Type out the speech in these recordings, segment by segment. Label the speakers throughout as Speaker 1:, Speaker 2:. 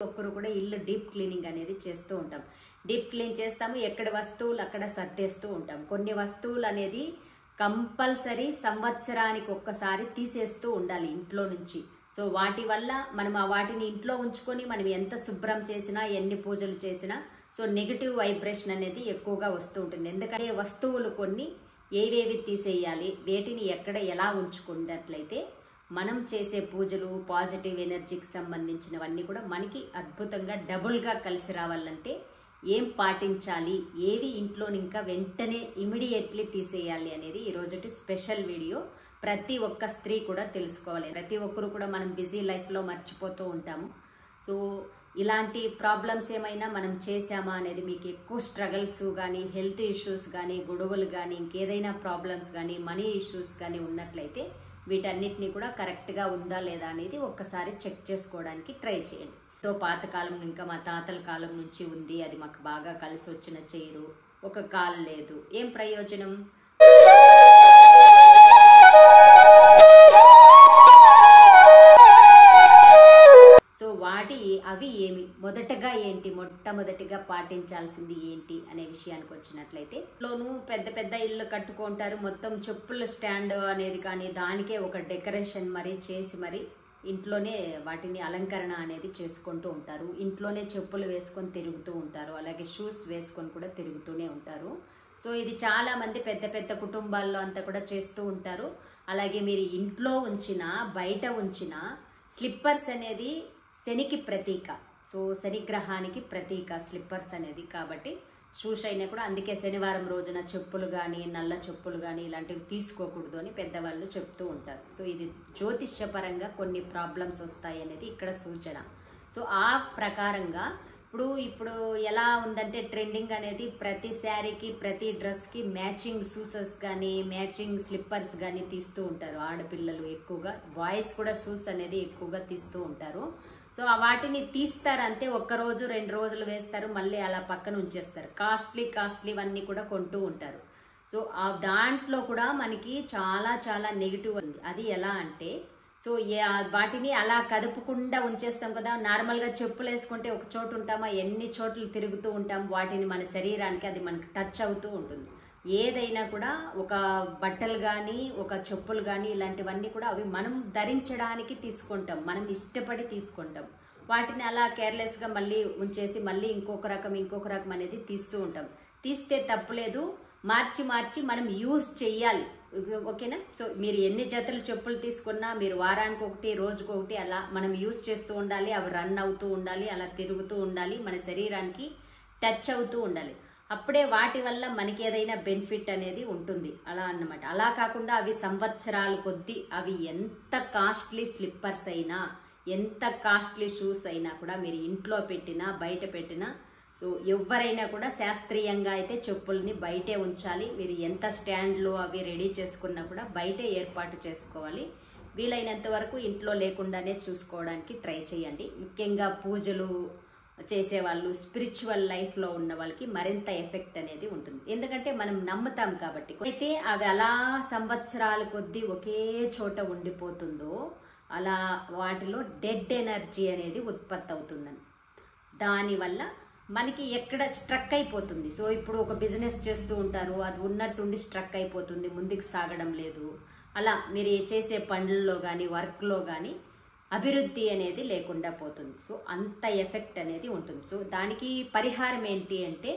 Speaker 1: ఒక్కరు కూడా ఇల్లు డీప్ క్లీనింగ్ అనేది చేస్తూ ఉంటాం. డీప్ క్లీన్ చేస్తాము, ఎక్కడ వస్తువులు అక్కడ సర్దేస్తూ ఉంటాం. కొన్ని వస్తువులు అనేది కంపల్సరీ సంవత్సరానికి ఒక్కసారి తీసేస్తూ ఉండాలి ఇంట్లో నుంచి. సో వాటి వల్ల మనం వాటిని ఇంట్లో ఉంచుకొని మనం ఎంత శుభ్రం చేసినా ఎన్ని పూజలు చేసినా సో నెగిటివ్ వైబ్రేషన్ అనేది ఎక్కువగా వస్తూ ఉంటుంది. ఎందుకంటే వస్తువులు కొన్ని ఏవేవి తీసేయాలి, వేటిని ఎక్కడ ఎలా ఉంచుకున్నట్లయితే మనం చేసే పూజలు పాజిటివ్ ఎనర్జీకి సంబంధించినవన్నీ కూడా మనకి అద్భుతంగా డబుల్గా కలిసి రావాలంటే ఏం పాటించాలి, ఏది ఇంట్లో ఇంకా వెంటనే ఇమీడియట్లీ తీసేయాలి అనేది ఈరోజు స్పెషల్ వీడియో. ప్రతి ఒక్క స్త్రీ కూడా తెలుసుకోవాలి. ప్రతి ఒక్కరు కూడా మనం బిజీ లైఫ్లో మర్చిపోతూ ఉంటాము. సో ఇలాంటి ప్రాబ్లమ్స్ ఏమైనా మనం చేసామా అనేది, మీకు ఎక్కువ స్ట్రగల్స్ కానీ హెల్త్ ఇష్యూస్ కానీ గొడవలు కానీ ఇంకేదైనా ప్రాబ్లమ్స్ కానీ మనీ ఇష్యూస్ కానీ ఉన్నట్లయితే వీటన్నిటిని కూడా కరెక్ట్గా ఉందా లేదా అనేది ఒక్కసారి చెక్ చేసుకోవడానికి ట్రై చేయండి. సో పాతకాలం ఇంకా మా తాతల కాలం నుంచి ఉంది, అది మాకు బాగా కలిసి వచ్చిన చైరు, ఒక కాలు లేదు, ఏం ప్రయోజనం? సో అవి ఏమి మొదటగా ఏంటి, మొట్టమొదటిగా పాటించాల్సింది ఏంటి అనే విషయానికి వచ్చినట్లయితే, లోను పెద్ద పెద్ద ఇల్లు కట్టుకుంటారు, మొత్తం చెప్పుల స్టాండ్ అనేది కానీ దానికే ఒక డెకరేషన్ మరి చేసి మరి ఇంట్లోనే వాటిని అలంకరణ అనేది చేసుకుంటూ ఉంటారు. ఇంట్లోనే చెప్పులు వేసుకొని తిరుగుతూ ఉంటారు, అలాగే షూస్ వేసుకొని కూడా తిరుగుతూనే ఉంటారు. సో ఇది చాలా మంది పెద్ద పెద్ద కుటుంబాల్లో అంతా కూడా చేస్తూ ఉంటారు. అలాగే మీరు ఇంట్లో ఉంచిన బయట ఉంచిన స్లిప్పర్స్ అనేది శనికి ప్రతీక. సో శనిగ్రహానికి ప్రతీక స్లిప్పర్స్ అనేది. కాబట్టి షూస్ అయినా కూడా అందుకే శనివారం రోజున చెప్పులు కానీ నల్ల చెప్పులు కానీ ఇలాంటివి తీసుకోకూడదు అని పెద్దవాళ్ళు చెప్తూ ఉంటారు. సో ఇది జ్యోతిష్యపరంగా కొన్ని ప్రాబ్లమ్స్ వస్తాయి అనేది ఇక్కడ సూచన. సో ఆ ప్రకారంగా ఇప్పుడు ఎలా ఉందంటే ట్రెండింగ్ అనేది ప్రతి శారీకి ప్రతి డ్రెస్కి మ్యాచింగ్ షూసెస్ కానీ మ్యాచింగ్ స్లిప్పర్స్ కానీ తీస్తూ ఉంటారు ఆడపిల్లలు. ఎక్కువగా బాయ్స్ కూడా షూస్ అనేది ఎక్కువగా తీస్తూ ఉంటారు. సో వాటిని తీస్తారు అంతే, ఒక్కరోజు 2 రోజులు వేస్తారు, మళ్ళీ అలా పక్కన ఉంచేస్తారు. కాస్ట్లీవన్నీ కూడా కొంటూ ఉంటారు. సో దాంట్లో కూడా మనకి చాలా చాలా నెగిటివ్ ఉంది. అది ఎలా అంటే, సో వాటిని అలా కదుపుకుండా ఉంచేస్తాం కదా. నార్మల్గా చెప్పులు వేసుకుంటే ఒక చోటు ఉంటామా, ఎన్ని చోట్ల తిరుగుతూ ఉంటాం, వాటిని మన శరీరానికి అది మనకి టచ్ అవుతూ ఉంటుంది. ఏదైనా కూడా ఒక బట్టలు కానీ ఒక చెప్పులు కానీ ఇలాంటివన్నీ కూడా అవి మనం ధరించడానికి తీసుకుంటాం, మనం ఇష్టపడి తీసుకుంటాం. వాటిని అలా కేర్లెస్గా మళ్ళీ ఉంచేసి మళ్ళీ ఇంకొక రకం అనేది తీస్తూ ఉంటాం. తీస్తే తప్పులేదు, మార్చి మనం యూజ్ చెయ్యాలి. ఓకేనా? సో మీరు ఎన్ని జతలు చెప్పులు తీసుకున్నా మీరు వారానికి ఒకటి రోజుకొకటి అలా మనం యూజ్ చేస్తూ ఉండాలి. అవి రన్ అవుతూ ఉండాలి, అలా తిరుగుతూ ఉండాలి, మన శరీరానికి టచ్ అవుతూ ఉండాలి. అప్పుడే వాటి వల్ల మనకి ఏదైనా బెనిఫిట్ అనేది ఉంటుంది అలా అన్నమాట. అలా కాకుండా అవి సంవత్సరాల కొద్దీ అవి ఎంత కాస్ట్లీ స్లిప్పర్స్ అయినా ఎంత కాస్ట్లీ షూస్ అయినా కూడా మీరు ఇంట్లో పెట్టినా బయట పెట్టినా సో ఎవరైనా కూడా శాస్త్రీయంగా అయితే చెప్పుల్ని బయటే ఉంచాలి. మీరు ఎంత స్టాండ్లు అవి రెడీ చేసుకున్నా కూడా బయటే ఏర్పాటు చేసుకోవాలి. వీలైనంత వరకు ఇంట్లో లేకుండానే చూసుకోవడానికి ట్రై చేయండి. ముఖ్యంగా పూజలు చేసేవాళ్ళు స్పిరిచువల్ లైఫ్లో ఉన్న వాళ్ళకి మరింత ఎఫెక్ట్ అనేది ఉంటుంది. ఎందుకంటే మనం నమ్ముతాం కాబట్టి. అయితే అవి అలా సంవత్సరాల కొద్దీ ఒకే చోట ఉండిపోతుందో అలా వాటిలో డెడ్ ఎనర్జీ అనేది ఉత్పత్తి అవుతుందని, దానివల్ల మనకి ఎక్కడ స్ట్రక్ అయిపోతుంది. సో ఇప్పుడు ఒక బిజినెస్ చేస్తూ ఉంటారు, అది ఉన్నట్టుండి స్ట్రక్ అయిపోతుంది, ముందుకు సాగడం లేదు. అలా మీరు చేసే పనుల్లో కానీ వర్క్లో కానీ అభివృద్ధి అనేది లేకుండా పోతుంది. సో అంత ఎఫెక్ట్ అనేది ఉంటుంది. సో దానికి పరిహారం ఏంటి అంటే,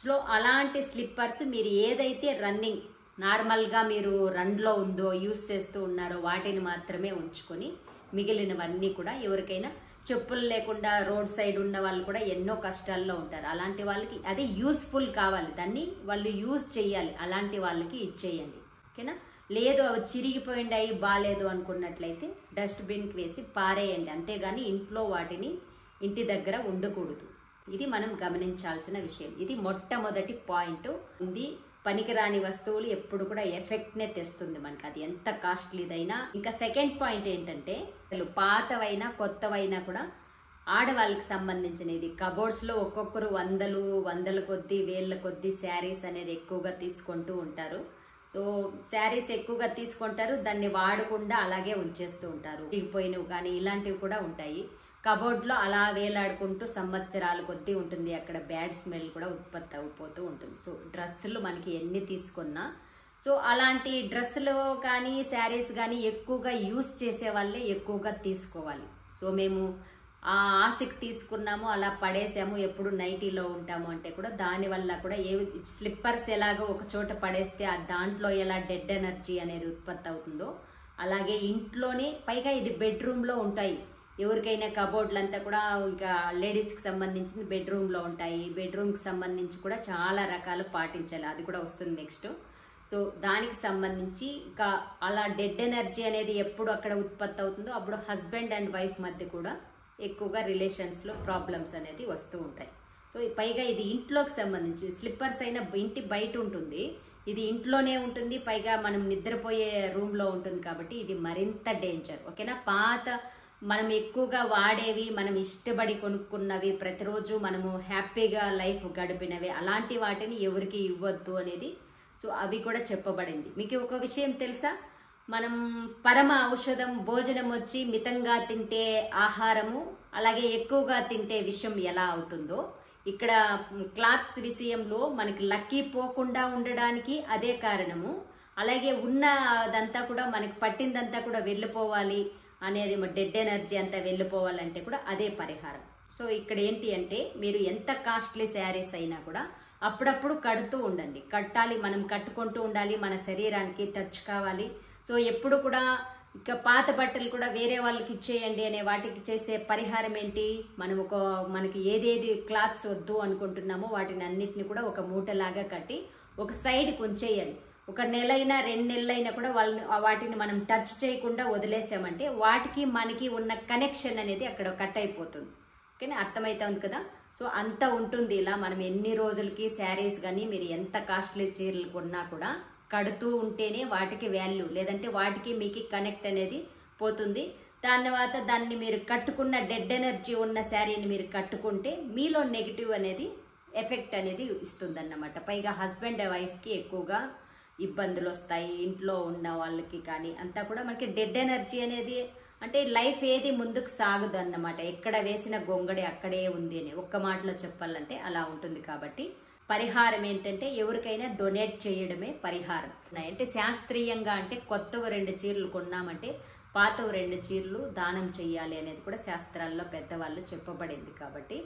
Speaker 1: సో అలాంటి స్లిప్పర్స్ మీరు ఏదైతే రన్నింగ్ నార్మల్గా మీరు రన్లో ఉందో యూస్ చేస్తూ ఉన్నారో వాటిని మాత్రమే ఉంచుకొని మిగిలినవన్నీ కూడా ఎవరికైనా చెప్పులు లేకుండా రోడ్ సైడ్ ఉన్న వాళ్ళు కూడా ఎన్నో కష్టాల్లో ఉంటారు. అలాంటి వాళ్ళకి అది యూస్ఫుల్ కావాలి, దాన్ని వాళ్ళు యూజ్ చేయాలి, అలాంటి వాళ్ళకి ఇచ్చేయండి. ఓకేనా? లేదు అవి చిరిగిపోయిండాయి బాగాలేదు అనుకున్నట్లయితే డస్ట్బిన్కి వేసి పారేయండి, అంతేగాని ఇంట్లో వాటిని ఇంటి దగ్గర ఉండకూడదు. ఇది మనం గమనించాల్సిన విషయం. ఇది మొట్టమొదటి పాయింట్ ఉంది. పనికిరాని వస్తువులు ఎప్పుడు కూడా ఎఫెక్ట్నే తెస్తుంది మనకి, అది ఎంత కాస్ట్లీదైనా. ఇంకా సెకండ్ పాయింట్ ఏంటంటే, పాతవైనా కొత్తవైనా కూడా ఆడవాళ్ళకి సంబంధించినది కబోర్డ్స్లో ఒక్కొక్కరు వందల కొద్దీ వేళ్ళ కొద్దీ శారీస్ అనేది ఎక్కువగా తీసుకుంటూ ఉంటారు. సో శారీస్ ఎక్కువగా తీసుకుంటారు, దాన్ని వాడకుండా అలాగే ఉంచేస్తూ ఉంటారు. చిరిగిపోయినవి కానీ ఇలాంటివి కూడా ఉంటాయి. కబోర్డ్లో అలా వేలాడుకుంటూ సంవత్సరాల కొద్దీ ఉంటుంది. అక్కడ బ్యాడ్ స్మెల్ కూడా ఉత్పత్తి అయిపోతూ ఉంటుంది. సో డ్రెస్సులు మనకి ఎన్ని తీసుకున్నా, సో అలాంటి డ్రెస్సులు కానీ శారీస్ కానీ ఎక్కువగా యూస్ చేసే వాళ్ళే ఎక్కువగా తీసుకోవాలి. సో మేము ఆ ఆశకి తీసుకున్నాము, అలా పడేసాము, ఎప్పుడు నైటీలో ఉంటాము అంటే కూడా దానివల్ల కూడా స్లిప్పర్స్ ఎలాగో ఒక చోట పడేస్తే దాంట్లో ఎలా డెడ్ ఎనర్జీ అనేది ఉత్పత్తి అవుతుందో అలాగే ఇంట్లోనే, పైగా ఇది బెడ్రూమ్లో ఉంటాయి. ఎవరికైనా కబోర్డ్లంతా కూడా ఇంకా లేడీస్కి సంబంధించింది బెడ్రూమ్లో ఉంటాయి. బెడ్రూమ్కి సంబంధించి కూడా చాలా రకాలు పాటించాలి, అది కూడా వస్తుంది నెక్స్ట్. సో దానికి సంబంధించి ఇంకా అలా డెడ్ ఎనర్జీ అనేది ఎప్పుడు అక్కడ ఉత్పత్తి అవుతుందో అప్పుడు హస్బెండ్ అండ్ వైఫ్ మధ్య కూడా ఎక్కువగా రిలేషన్స్లో ప్రాబ్లమ్స్ అనేది వస్తూ ఉంటాయి. సో పైగా ఇది ఇంట్లోకి సంబంధించి, స్లిప్పర్స్ అయినా ఇంటి బయట ఉంటుంది, ఇది ఇంట్లోనే ఉంటుంది, పైగా మనం నిద్రపోయే రూమ్లో ఉంటుంది కాబట్టి ఇది మరింత డేంజర్. ఓకేనా? పాత మనం ఎక్కువగా వాడేవి, మనం ఇష్టపడి కొనుక్కున్నవి, ప్రతిరోజు మనము హ్యాపీగా లైఫ్ గడిపినవి, అలాంటి వాటిని ఎవరికి ఇవ్వద్దు అనేది సో అవి కూడా చెప్పబడింది. మీకు ఒక విషయం తెలుసా? మనం పరమ ఔషధం భోజనం వచ్చి మితంగా తింటే ఆహారము, అలాగే ఎక్కువగా తింటే విషం ఎలా అవుతుందో ఇక్కడ క్లాత్స్ విషయంలో మనకి లక్కీ పోకుండా ఉండడానికి అదే కారణము. అలాగే ఉన్నదంతా కూడా మనకి పట్టిందంతా కూడా వెళ్ళిపోవాలి అనేది, డెడ్ ఎనర్జీ అంతా వెళ్ళిపోవాలంటే కూడా అదే పరిహారం. సో ఇక్కడ ఏంటి అంటే మీరు ఎంత కాస్ట్లీ శారీస్ అయినా కూడా అప్పుడప్పుడు కడుతూ ఉండండి. కట్టాలి, మనం కట్టుకుంటూ ఉండాలి, మన శరీరానికి టచ్ కావాలి. సో ఎప్పుడు కూడా ఇక పాత బట్టలు కూడా వేరే వాళ్ళకి ఇచ్చేయండి అనే వాటికి చేసే పరిహారం ఏంటి? మనం మనకి ఏదేది క్లాత్స్ వద్దు అనుకుంటున్నామో వాటిని అన్నిటిని కూడా ఒక మూటలాగా కట్టి ఒక సైడ్కి ఉంచేయాలి. ఒక నెలైనా 2 నెలలైనా కూడా వాటిని మనం టచ్ చేయకుండా వదిలేసామంటే వాటికి మనకి ఉన్న కనెక్షన్ అనేది అక్కడ కట్ అయిపోతుంది. ఓకేనా? అర్థమవుతుంది కదా? సో అంత ఉంటుంది. ఇలా మనం ఎన్ని రోజులకి శారీస్ కానీ మీరు ఎంత కాస్ట్లీ చీరలు కొన్నా కూడా కడుతూ ఉంటేనే వాటికి వాల్యూ, లేదంటే వాటికి మీకు కనెక్ట్ అనేది పోతుంది. తర్వాత దాన్ని మీరు కట్టుకున్న డెడ్ ఎనర్జీ ఉన్న శారీని మీరు కట్టుకుంటే మీలో నెగిటివ్ అనేది ఎఫెక్ట్ అనేది ఇస్తుంది అన్నమాట. పైగా హస్బెండ్ వైఫ్కి ఎక్కువగా ఇబ్బందులు వస్తాయి, ఇంట్లో ఉన్న వాళ్ళకి కానీ అంతా కూడా మనకి డెడ్ ఎనర్జీ అనేది, అంటే లైఫ్ ఏది ముందుకు సాగదు అన్నమాట. ఎక్కడ వేసిన గొంగడి అక్కడే ఉంది అని ఒక్క మాటలో చెప్పాలంటే అలా ఉంటుంది. కాబట్టి పరిహారం ఏంటంటే ఎవరికైనా డొనేట్ చేయడమే పరిహారం. అంటే శాస్త్రీయంగా అంటే కొత్తవి 2 చీరలు కొన్నామంటే పాతవి 2 చీరలు దానం చెయ్యాలి అనేది కూడా శాస్త్రాల్లో పెద్దవాళ్ళు చెప్పబడింది. కాబట్టి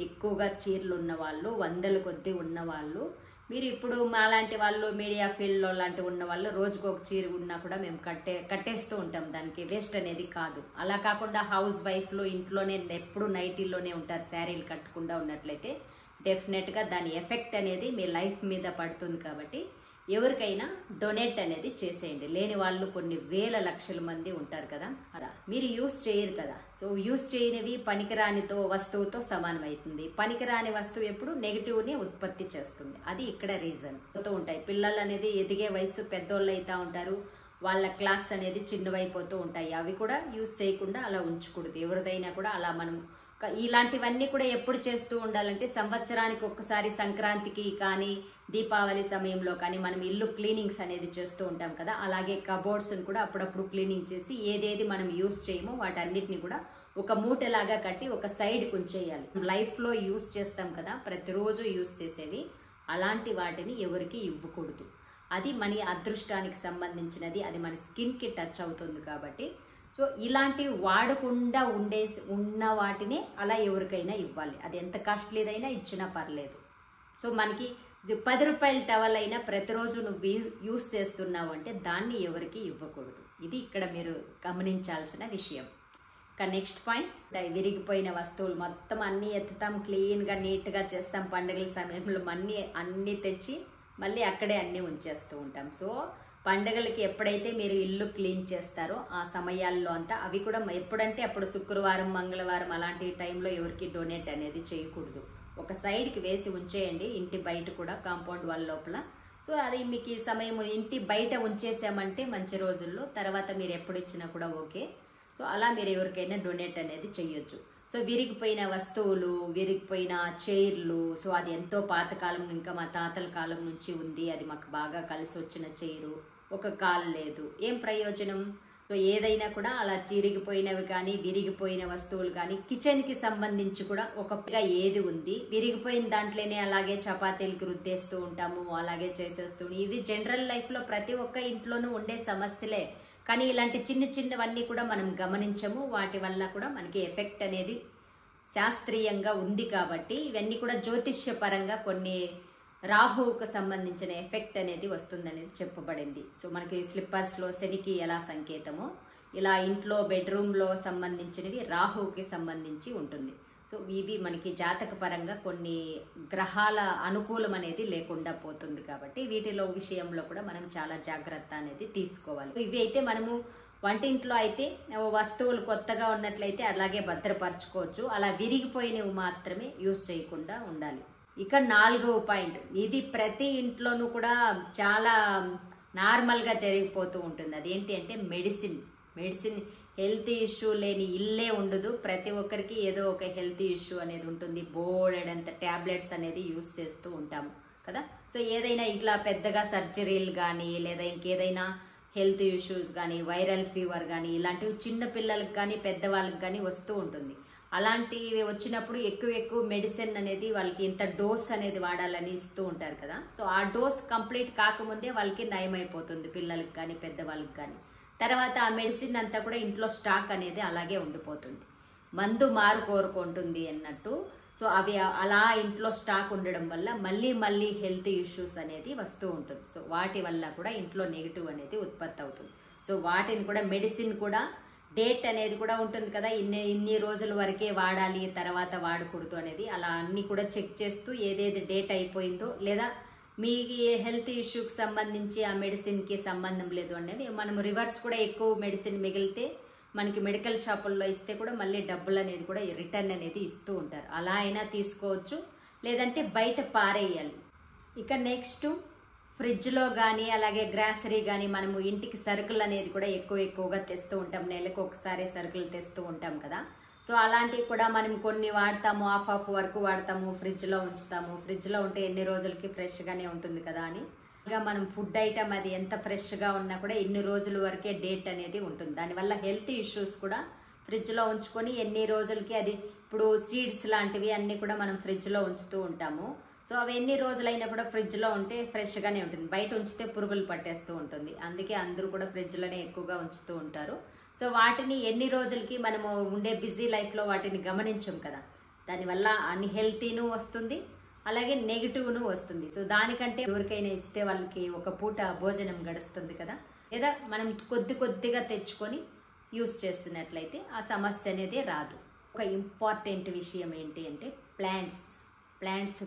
Speaker 1: ఎక్కువగా చీరలు ఉన్నవాళ్ళు, 100ల కొద్దీ ఉన్నవాళ్ళు, మీరు ఇప్పుడు మాలాంటి వాళ్ళు మీడియా ఫీల్డ్లో లాంటి ఉన్న వాళ్ళు రోజుకు ఒక చీర ఉన్నా కూడా మేము కట్టేస్తూ ఉంటాం. దానికి వేస్ట్ అనేది కాదు. అలా కాకుండా హౌస్ వైఫ్లు ఇంట్లోనే ఎప్పుడు నైటీల్లోనే ఉంటారు, శారీలు కట్టకుండా ఉన్నట్లయితే డెఫినెట్గా దాని ఎఫెక్ట్ అనేది మీ లైఫ్ మీద పడుతుంది. కాబట్టి ఎవరికైనా డొనేట్ అనేది చేసేయండి. లేని వాళ్ళు కొన్ని వేల లక్షల మంది ఉంటారు కదా, అలా మీరు యూస్ చేయరు కదా. సో యూస్ చేయనివి పనికిరానితో వస్తువుతో సమానం అవుతుంది. పనికిరాని వస్తువు ఎప్పుడు నెగిటివ్ని ఉత్పత్తి చేస్తుంది. అది ఇక్కడ రీజన్. ఉంటాయి పిల్లలు అనేది ఎదిగే వయసు, పెద్దోళ్ళు అవుతూ ఉంటారు, వాళ్ళ క్లాత్స్ అనేది చిన్నవైపోతూ ఉంటాయి. అవి కూడా యూస్ చేయకుండా అలా ఉంచకూడదు. ఎవరిదైనా కూడా అలా మనం ఇలాంటివన్నీ కూడా ఎప్పుడు చేస్తూ ఉండాలంటే సంవత్సరానికి ఒక్కసారి సంక్రాంతికి కానీ దీపావళి సమయంలో కానీ మనం ఇల్లు క్లీనింగ్స్ అనేది చేస్తూ ఉంటాం కదా, అలాగే కబోర్డ్స్ని కూడా అప్పుడప్పుడు క్లీనింగ్ చేసి ఏదేది మనం యూస్ చేయమో వాటన్నిటిని కూడా ఒక మూటలాగా కట్టి ఒక సైడ్కి ఉంచేయాలి. లైఫ్లో యూస్ చేస్తాం కదా, ప్రతిరోజు యూస్ చేసేవి, అలాంటి వాటిని ఎవరికి ఇవ్వకూడదు. అది మన అదృష్టానికి సంబంధించినది, అది మన స్కిన్కి టచ్ అవుతుంది. కాబట్టి సో ఇలాంటివి వాడకుండా ఉన్న వాటిని అలా ఎవరికైనా ఇవ్వాలి. అది ఎంత కాస్ట్లీదైనా ఇచ్చినా పర్లేదు. సో మనకి 10 రూపాయల టవల్ అయినా ప్రతిరోజు నువ్వు యూస్ చేస్తున్నావు అంటే దాన్ని ఎవరికి ఇవ్వకూడదు. ఇది ఇక్కడ మీరు గమనించాల్సిన విషయం. ఇక నెక్స్ట్ పాయింట్, విరిగిపోయిన వస్తువులు మొత్తం అన్నీ ఎత్తుతాం, క్లీన్గా నీట్గా చేస్తాం. పండుగల సమయంలో అన్నీ తెచ్చి మళ్ళీ అక్కడే అన్నీ ఉంచేస్తూ ఉంటాం. సో పండుగలకి ఎప్పుడైతే మీరు ఇల్లు క్లీన్ చేస్తారో ఆ సమయాల్లో అంతా అవి కూడా ఎప్పుడంటే అప్పుడు శుక్రవారం, మంగళవారం అలాంటి టైంలో ఎవరికి డొనేట్ అనేది చేయకూడదు. ఒక సైడ్కి వేసి ఉంచేయండి, ఇంటి బయట కూడా కాంపౌండ్ వాల్ లోపల. సో అది మీకు సమయం ఇంటి బయట ఉంచేసామంటే మంచి రోజుల్లో తర్వాత మీరు ఎప్పుడు ఇచ్చినా కూడా ఓకే. సో అలా మీరు ఎవరికైనా డొనేట్ అనేది చేయొచ్చు. సో విరిగిపోయిన వస్తువులు, విరిగిపోయిన చైర్లు, సో అది ఎంతో పాతకాలం, ఇంకా మా తాతల కాలం నుంచి ఉంది, అది మాకు బాగా కలిసి వచ్చిన చైరు, ఒక కాలు లేదు, ఏం ప్రయోజనం? సో ఏదైనా కూడా అలా చిరిగిపోయినవి కానీ విరిగిపోయిన వస్తువులు కానీ కిచెన్కి సంబంధించి కూడా ఒకగా ఏది ఉంది, విరిగిపోయిన దాంట్లోనే అలాగే చపాతీలకి రుద్దేస్తూ ఉంటాము, అలాగే చేసేస్తూ. ఇది జనరల్ లైఫ్లో ప్రతి ఒక్క ఇంట్లోనూ ఉండే సమస్యలే. కానీ ఇలాంటి చిన్న చిన్నవన్నీ కూడా మనం గమనించము. వాటి వల్ల కూడా మనకి ఎఫెక్ట్ అనేది శాస్త్రీయంగా ఉంది కాబట్టి ఇవన్నీ కూడా జ్యోతిష్యపరంగా కొన్ని రాహువుకు సంబంధించిన ఎఫెక్ట్ అనేది వస్తుందనేది చెప్పబడింది. సో మనకి స్లిప్పర్స్లో శనికి ఎలా సంకేతమో ఇలా ఇంట్లో బెడ్రూమ్లో సంబంధించినవి రాహువుకి సంబంధించి ఉంటుంది. సో ఇవి మనకి జాతక పరంగా కొన్ని గ్రహాల అనుకూలం అనేది లేకుండా పోతుంది కాబట్టి వీటిలో విషయంలో కూడా మనం చాలా జాగ్రత్త అనేది తీసుకోవాలి. ఇవి అయితే మనము వంటింట్లో అయితే వస్తువులు కొత్తగా ఉన్నట్లయితే అలాగే భద్రపరచుకోవచ్చు. అలా విరిగిపోయినవి మాత్రమే యూజ్ చేయకుండా ఉండాలి. ఇక 4వ పాయింట్, ఇది ప్రతి ఇంట్లోనూ కూడా చాలా నార్మల్గా జరిగిపోతూ ఉంటుంది. అదేంటి అంటే మెడిసిన్. హెల్త్ ఇష్యూ లేని ఇల్లే ఉండదు. ప్రతి ఒక్కరికి ఏదో ఒక హెల్త్ ఇష్యూ అనేది ఉంటుంది. బోలెడంత ట్యాబ్లెట్స్ అనేది యూజ్ చేస్తూ ఉంటాము కదా. సో ఏదైనా ఇట్లా పెద్దగా సర్జరీలు కానీ లేదా ఇంకేదైనా హెల్త్ ఇష్యూస్ కానీ వైరల్ ఫీవర్ కానీ ఇలాంటివి చిన్న పిల్లలకు కానీ పెద్దవాళ్ళకి కానీ వస్తూ ఉంటుంది. అలాంటివి వచ్చినప్పుడు ఎక్కువ మెడిసిన్ అనేది వాళ్ళకి ఇంత డోస్ అనేది వాడాలని ఇస్తూ ఉంటారు కదా. సో ఆ డోస్ కంప్లీట్ కాకముందే వాళ్ళకి నయం అయిపోతుంది, పిల్లలకి కానీ పెద్దవాళ్ళకి కానీ. తర్వాత ఆ మెడిసిన్ అంతా కూడా ఇంట్లో స్టాక్ అనేది అలాగే ఉండిపోతుంది. మందు మారు కోరుకుంటుంది అన్నట్టు. సో అవి అలా ఇంట్లో స్టాక్ ఉండడం వల్ల మళ్ళీ హెల్త్ ఇష్యూస్ అనేది వస్తూ ఉంటుంది. సో వాటి వల్ల కూడా ఇంట్లో నెగిటివ్ అనేది ఉత్పత్తి అవుతుంది. సో వాటిని కూడా మెడిసిన్ కూడా డేట్ అనేది కూడా ఉంటుంది కదా, ఇన్ని రోజుల వరకే వాడాలి, తర్వాత వాడకూడదు అనేది. అలా అన్ని కూడా చెక్ చేస్తూ ఏదేది డేట్ అయిపోయిందో లేదా మీ హెల్త్ ఇష్యూకి సంబంధించి ఆ మెడిసిన్కి సంబంధం లేదు అనేది మనం రివర్స్ కూడా ఎక్కువ మెడిసిన్ మిగిలితే మనకి మెడికల్ షాపుల్లో ఇస్తే కూడా మళ్ళీ డబ్బులు అనేది కూడా రిటర్న్ అనేది ఇస్తూ ఉంటారు. అలా అయినా తీసుకోవచ్చు, లేదంటే బయట పారేయాలి. ఇక నెక్స్ట్ ఫ్రిడ్జ్లో కానీ అలాగే గ్రాసరీ కానీ మనము ఇంటికి సరుకులు అనేది కూడా ఎక్కువగా తెస్తూ ఉంటాం. నెలకు ఒకసారి సరుకులు తెస్తూ ఉంటాం కదా. సో అలాంటివి కూడా మనం కొన్ని వాడతాము, హాఫ్ వరకు వాడతాము, ఫ్రిడ్జ్లో ఉంచుతాము. ఫ్రిడ్జ్లో ఉంటే ఎన్ని రోజులకి ఫ్రెష్గానే ఉంటుంది కదా అని. ఇక మనం ఫుడ్ ఐటమ్ అది ఎంత ఫ్రెష్గా ఉన్నా కూడా ఇన్ని రోజుల వరకే డేట్ అనేది ఉంటుంది. దానివల్ల హెల్త్ ఇష్యూస్ కూడా ఫ్రిడ్జ్లో ఉంచుకొని ఎన్ని రోజులకి అది ఇప్పుడు సీడ్స్ లాంటివి అన్నీ కూడా మనం ఫ్రిడ్జ్లో ఉంచుతూ ఉంటాము. సో అవి ఎన్ని రోజులైనా కూడా ఫ్రిడ్జ్లో ఉంటే ఫ్రెష్గానే ఉంటుంది. బయట ఉంచితే పురుగులు పట్టేస్తూ ఉంటుంది. అందుకే అందరూ కూడా ఫ్రిడ్జ్లోనే ఎక్కువగా ఉంచుతూ ఉంటారు. సో వాటిని ఎన్ని రోజులకి మనము ఉండే బిజీ లైఫ్లో వాటిని గమనించం కదా. దానివల్ల అన్హెల్తీను వస్తుంది, అలాగే నెగిటివ్ను వస్తుంది. సో దానికంటే ఎవరికైనా ఇస్తే వాళ్ళకి ఒక పూట భోజనం గడుస్తుంది కదా. లేదా మనం కొద్దిగా తెచ్చుకొని యూస్ చేస్తున్నట్లయితే ఆ సమస్య అనేది రాదు. ఒక ఇంపార్టెంట్ విషయం ఏంటి అంటే ప్లాంట్స్.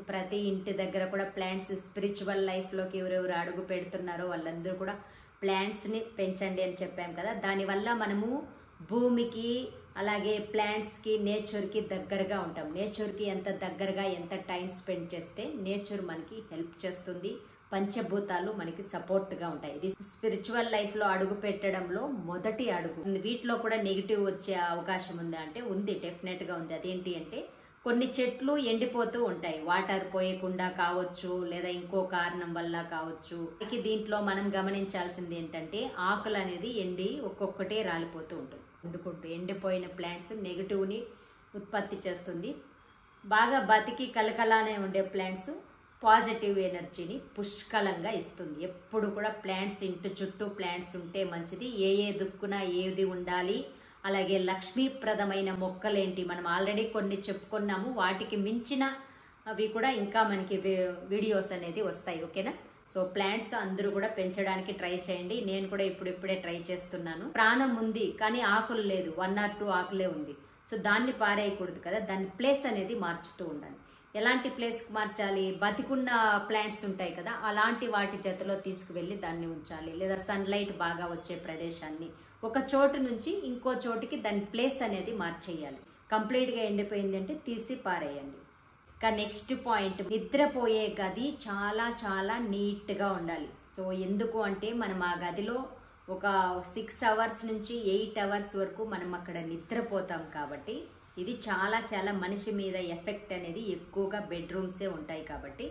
Speaker 1: ప్రతి ఇంటి దగ్గర కూడా ప్లాంట్స్ స్పిరిచువల్ లైఫ్లోకి ఎవరెవరు అడుగు పెడుతున్నారో వాళ్ళందరూ కూడా ప్లాంట్స్ని పెంచండి అని చెప్పాం కదా. దానివల్ల మనము భూమికి అలాగే ప్లాంట్స్కి నేచర్కి దగ్గరగా ఉంటాం. నేచర్కి ఎంత దగ్గరగా ఎంత టైం స్పెండ్ చేస్తే నేచర్ మనకి హెల్ప్ చేస్తుంది. పంచభూతాలు మనకి సపోర్ట్గా ఉంటాయి. ఇది స్పిరిచువల్ లైఫ్లో అడుగు పెట్టడంలో మొదటి అడుగు. వీటిలో కూడా నెగిటివ్ వచ్చే అవకాశం ఉందా అంటే ఉంది, డెఫినెట్గా ఉంది. అదేంటి అంటే కొన్ని చెట్లు ఎండిపోతూ ఉంటాయి, వాటర్ పోయకుండా కావచ్చు లేదా ఇంకో కారణం వల్ల కావచ్చు. దీంట్లో మనం గమనించాల్సింది ఏంటంటే ఆకులు అనేది ఎండి ఒక్కొక్కటే రాలిపోతూ ఉంటుంది. ఎండిపోయిన ప్లాంట్స్ నెగిటివ్ని ఉత్పత్తి చేస్తుంది. బాగా బతికి కలకలానే ఉండే ప్లాంట్స్ పాజిటివ్ ఎనర్జీని పుష్కలంగా ఇస్తుంది. ఎప్పుడు కూడా ప్లాంట్స్ ఇంటి చుట్టూ ప్లాంట్స్ ఉంటే మంచిది. ఏ దుక్కున ఏది ఉండాలి, అలాగే లక్ష్మీప్రదమైన మొక్కలేంటి మనం ఆల్రెడీ కొన్ని చెప్పుకున్నాము. వాటికి మించిన అవి కూడా ఇంకా మనకి వీడియోస్ అనేది వస్తాయి, ఓకేనా. సో ప్లాంట్స్ అందరూ కూడా పెంచడానికి ట్రై చేయండి. నేను కూడా ఇప్పుడే ట్రై చేస్తున్నాను. ప్రాణం ఉంది కానీ ఆకులు లేదు, 1 or 2 ఆకులే ఉంది. సో దాన్ని పారేయకూడదు కదా, దాని ప్లేస్ అనేది మార్చుతూ ఉండాలి. ఎలాంటి ప్లేస్కి మార్చాలి, బతికున్న ప్లాంట్స్ ఉంటాయి కదా అలాంటి వాటి జతలో తీసుకువెళ్ళి దాన్ని ఉంచాలి. లేదా సన్లైట్ బాగా వచ్చే ప్రదేశాన్ని ఒక చోటు నుంచి ఇంకో చోటికి దాని ప్లేస్ అనేది మార్చేయాలి. కంప్లీట్గా ఎండిపోయింది అంటే తీసి పారేయండి. ఇక నెక్స్ట్ పాయింట్, నిద్రపోయే గది చాలా నీట్గా ఉండాలి. సో ఎందుకు అంటే మనం ఆ గదిలో ఒక 6 hours నుంచి 8 hours వరకు మనం అక్కడ నిద్రపోతాం కాబట్టి ఇది చాలా మనిషి మీద ఎఫెక్ట్ అనేది ఎక్కువగా బెడ్రూమ్సే ఉంటాయి కాబట్టి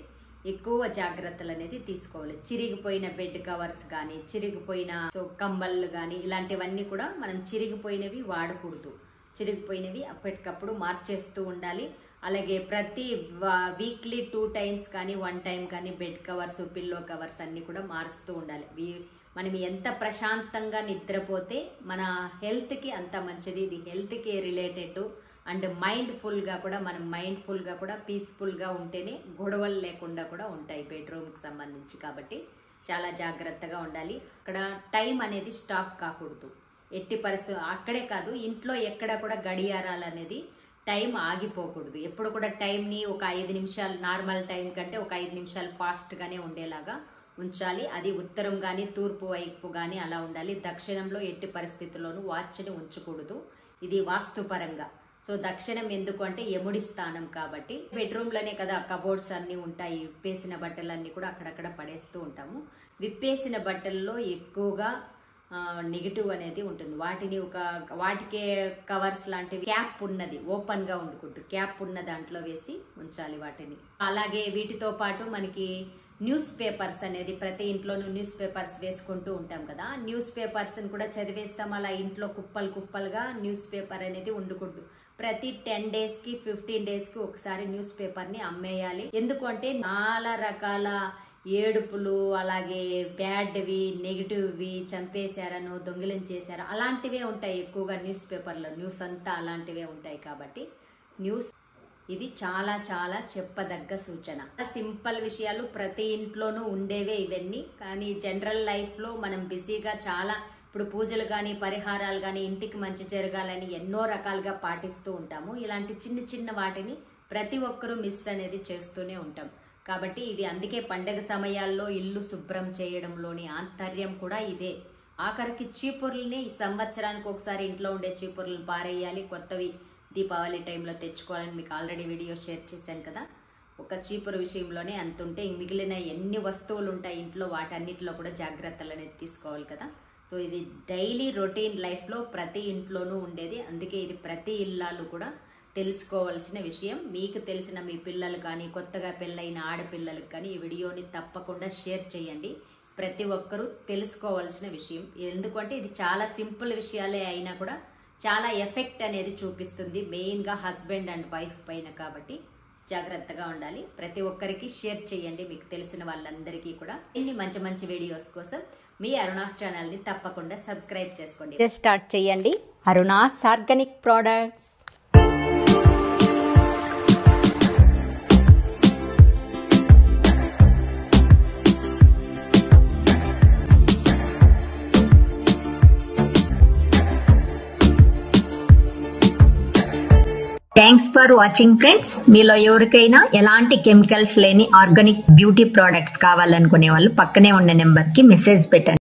Speaker 1: ఎక్కువ జాగ్రత్తలు అనేది తీసుకోవాలి. చిరిగిపోయిన బెడ్ కవర్స్ కానీ, చిరిగిపోయిన కంబళ్ళు కానీ ఇలాంటివన్నీ కూడా మనం చిరిగిపోయినవి వాడకూడదు. చిరిగిపోయినవి అప్పటికప్పుడు మార్చేస్తూ ఉండాలి. అలాగే ప్రతి వీక్లీ 2 times కానీ 1 time కానీ బెడ్ కవర్స్, పిల్లో కవర్స్ అన్నీ కూడా మారుస్తూ ఉండాలి. మనం ఎంత ప్రశాంతంగా నిద్రపోతే మన హెల్త్కి అంత మంచిది. ఇది హెల్త్కి రిలేటెడ్ అండ్ మైండ్ఫుల్గా కూడా పీస్ఫుల్గా ఉంటేనే గొడవలు లేకుండా కూడా ఉంటాయి బెడ్రూమ్కి సంబంధించి. కాబట్టి చాలా జాగ్రత్తగా ఉండాలి. అక్కడ టైం అనేది స్టాప్ కాకూడదు ఎట్టి పరిస్థితి. అక్కడే కాదు, ఇంట్లో ఎక్కడ కూడా గడియారాలు అనేది టైం ఆగిపోకూడదు. ఎప్పుడు కూడా టైంని ఒక 5 నిమిషాలు నార్మల్ టైం కంటే ఒక 5 నిమిషాలు ఫాస్ట్గానే ఉండేలాగా ఉంచాలి. అది ఉత్తరం కానీ తూర్పు వైపు కానీ అలా ఉండాలి. దక్షిణంలో ఎట్టి పరిస్థితుల్లోనూ వాచ్ని ఉంచకూడదు. ఇది వాస్తుపరంగా. సో దక్షిణం ఎందుకు అంటే యముడి స్థానం కాబట్టి. బెడ్రూమ్లోనే కదా కబోర్డ్స్ అన్నీ ఉంటాయి. విప్పేసిన బట్టలన్నీ కూడా అక్కడక్కడ పడేస్తూ ఉంటాము. విప్పేసిన బట్టల్లో ఎక్కువగా నెగిటివ్ అనేది ఉంటుంది. వాటికే కవర్స్ లాంటివి క్యాప్ ఉన్నది ఓపెన్గా ఉండకూడదు. క్యాప్ ఉన్న దాంట్లో వేసి ఉంచాలి వాటిని. అలాగే వీటితో పాటు మనకి న్యూస్ పేపర్స్ అనేది ప్రతి ఇంట్లోనూ న్యూస్ పేపర్స్ వేసుకుంటూ ఉంటాం కదా. న్యూస్ పేపర్స్ని కూడా చదివేస్తాం. అలా ఇంట్లో కుప్పలుగా న్యూస్ పేపర్ అనేది ఉండకూడదు. ప్రతి 10 daysకి 15 daysకి ఒకసారి న్యూస్ పేపర్ని అమ్మేయాలి. ఎందుకు అంటే చాలా రకాల ఏడుపులు, అలాగే బ్యాడ్వి, నెగిటివ్వి, చంపేశారను, దొంగిలించేశారు అలాంటివే ఉంటాయి ఎక్కువగా న్యూస్ పేపర్లో. న్యూస్ అంతా అలాంటివే ఉంటాయి. కాబట్టి న్యూస్ ఇది చాలా చాలా చెప్పదగ్గ సూచన. సింపుల్ విషయాలు ప్రతి ఇంట్లోనూ ఉండేవే ఇవన్నీ. కానీ జనరల్ లైఫ్లో మనం బిజీగా చాలా ఇప్పుడు పూజలు కానీ పరిహారాలు కానీ ఇంటికి మంచి జరగాలని ఎన్నో రకాలుగా పాటిస్తూ ఉంటాము. ఇలాంటి చిన్న వాటిని ప్రతి ఒక్కరూ మిస్ అనేది చేస్తూనే ఉంటాం. కాబట్టి ఇది అందుకే పండగ సమయాల్లో ఇల్లు శుభ్రం చేయడంలోని ఆంతర్యం కూడా ఇదే. ఆఖరికి చీపుర్లని సంవత్సరానికి ఒకసారి ఇంట్లో ఉండే చీపుర్లను పారేయాలి. కొత్తవి దీపావళి టైంలో తెచ్చుకోవాలని మీకు ఆల్రెడీ వీడియో షేర్ చేశాను కదా. ఒక చీపురు విషయంలోనే అంత ఉంటే మిగిలిన ఎన్ని వస్తువులు ఉంటాయి ఇంట్లో వాటన్నిటిలో కూడా జాగ్రత్తలు అనేది తీసుకోవాలి కదా. సో ఇది డైలీ రొటీన్ లైఫ్లో ప్రతి ఇంట్లోనూ ఉండేది. అందుకే ఇది ప్రతి ఇల్లాలు కూడా తెలుసుకోవాల్సిన విషయం. మీకు తెలిసిన మీ పిల్లలు కానీ, కొత్తగా పెళ్ళైన ఆడపిల్లలకు కానీ ఈ వీడియోని తప్పకుండా షేర్ చేయండి. ప్రతి ఒక్కరూ తెలుసుకోవాల్సిన విషయం. ఎందుకంటే ఇది చాలా సింపుల్ విషయాలే అయినా కూడా చాలా ఎఫెక్ట్ అనేది చూపిస్తుంది మెయిన్గా హస్బెండ్ అండ్ వైఫ్ పైన. కాబట్టి జాగ్రత్తగా ఉండాలి. ప్రతి ఒక్కరికి షేర్ చేయండి మీకు తెలిసిన వాళ్ళందరికీ కూడా. ఇన్ని మంచి వీడియోస్ కోసం మీ అరుణాస్ ఛానల్ని తప్పకుండా సబ్స్క్రైబ్ చేసుకోండి. స్టార్ట్ చేయండి Aruna's organic products.
Speaker 2: Thanks for watching friends. మీలో ఎవరికైనా ఎలాంటి కెమికల్స్ లేని ఆర్గానిక్ బ్యూటీ ప్రోడక్ట్స్ కావాలనుకునే వాళ్ళు పక్కనే ఉన్న నెంబర్కి మెసేజ్ పెట్టండి.